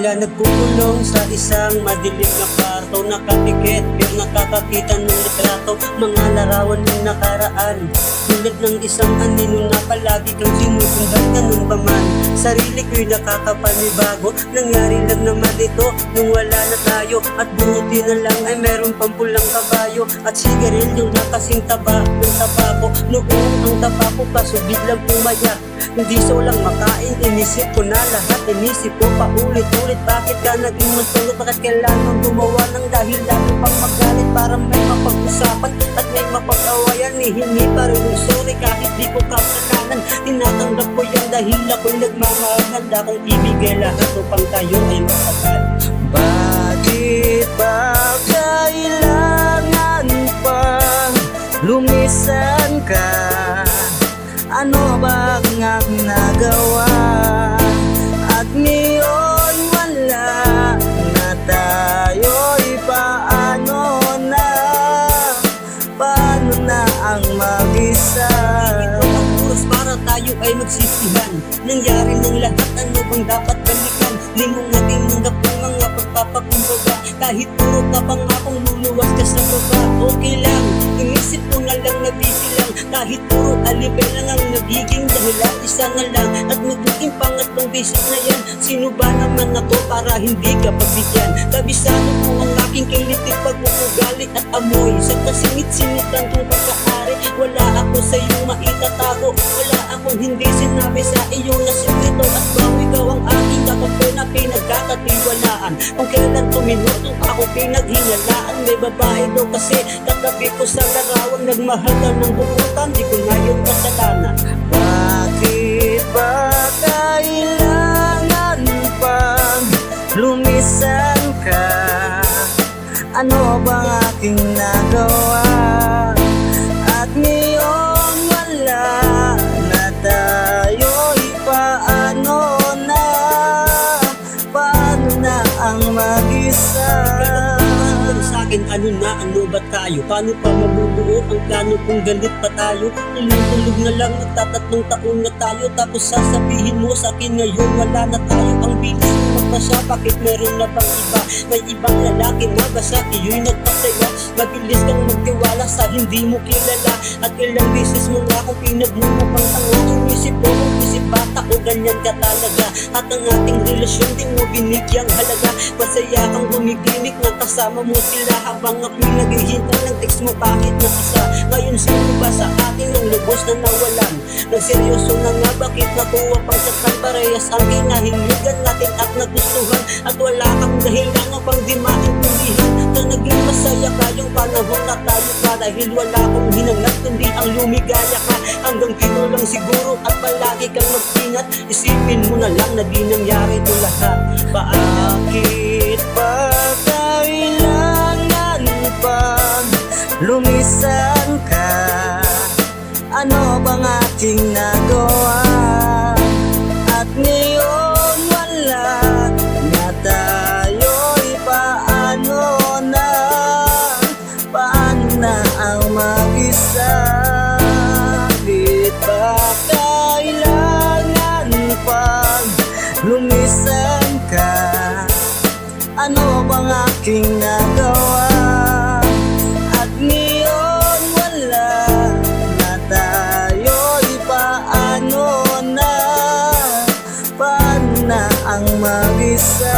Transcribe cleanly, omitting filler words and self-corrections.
Tila nagkukulong sa isang madilim na kwarto. Nakapikit pero nakakakita ng litrato, mga larawan ng nakaraan, tulad ng isang anino na palagi kang sinusundan. Ganun pa man, sarili ko'y nakakapanibago. Nangyari lang naman ito nung wala na tayo, at buti na lang ay meron pang pulang kabayo at sigarilyo na kasing taba ng tabako. Noong ang tabako kaso biglang pumaya, hindi so lang makain, inisip ko na lahat. Inisip ko paulit-ulit, bakit ka naging matulog? Bakit kailangan gumawa ng dahil lalo pang magalit para may mapag-usapan at may mapag-awayan? Hihingi pa rin yung sorry kahit di ko kasalanan. Tinatanggap ko yan dahil ako'y nagmamahal. Kung ibigay lahat upang tayo ay matagal. Bakit ba kailangan pang lumisan ka? Ano ba ang nagawa? At ngayon wala na tayo'y paano na? Paano na ang mag-isa? Ito ang oras para tayo ay magsisihan. Nangyari ng lahat, ano bang dapat balikan? Limong natin nanggap ng mga pagpapakumbaga. Kahit puro ka pang akong luluwas ka sa baba, okay lang, inisip ko na lang na busy lang. Kahit puro alibay lang ang nagiging dahilan, isa na lang at magiging pangatlong visit na yan. Sino ba naman ako para hindi ka pagbigyan? Kabisado mo ang aking kilitit, pag-uugali at amoy sa kasingit-singitan kong pagkaari. Wala ako sa iyong maitatago, wala akong hindi sinabi sa iyo na sikreto. At bago ikaw ang aking kakampi na pinagkakatiwalaan, kung kailan tuminutong ako pinaghinalaan. May babae daw kasi katabi ko sa larawan, nagmahal ka ng bukutan, di ko na yung kasalanan. Bakit ba kailangan pang lumisan ka? Ano bang aking nagawa? At ngayon wala na tayo'y paano na? Paano na ang mag-isa? Ano na, ano ba tayo? Paano pa mabubuo ang plano kung galit pa tayo? Tulog na lang, nagtatatlong taon na tayo, tapos sasabihin mo sa akin ngayon wala na tayo. Ang bilis mo magpasya, bakit meron na bang iba? May ibang lalaki na ba sa iyo'y nagpasaya? Mabilis kang magtiwala sa hindi mo kilala, at ilang beses mo na akong pinagmumukang tango. Inisip mo kung isip bata o ganyan ka talaga, at ang ating relasyon di mo binigyang halaga. Masaya kang gumiginik na kasama mo sila, habang ako'y naghihintay ng text mo bakit na isa. Ngayon sino ba sa atin ang lubos na nawalan? Nagseryoso na nga, bakit nakuha pang saktan? Parehas ang kinahiligan natin at nagustuhan, at wala kang dahilan pang di maintindihan na naging masaya ka yung panahon na tayo pa. Dahil wala akong hinangad kundi ang lumigaya ka. Hanggang dito lang siguro at palagi kang mag-ingat. Isipin mo na lang na di nangyari ito lahat. Bakit ba kailangan pang lumisan ka? Ano bang aking nagawa? At ngayon wala na tayo'y paano na? Paano na ang mag-isa? Bakit ba kailangan pang lumisan ka? Ano bang aking nagawa? At ngayon wala na tayo'y paano na? Paano na ang mag-isa?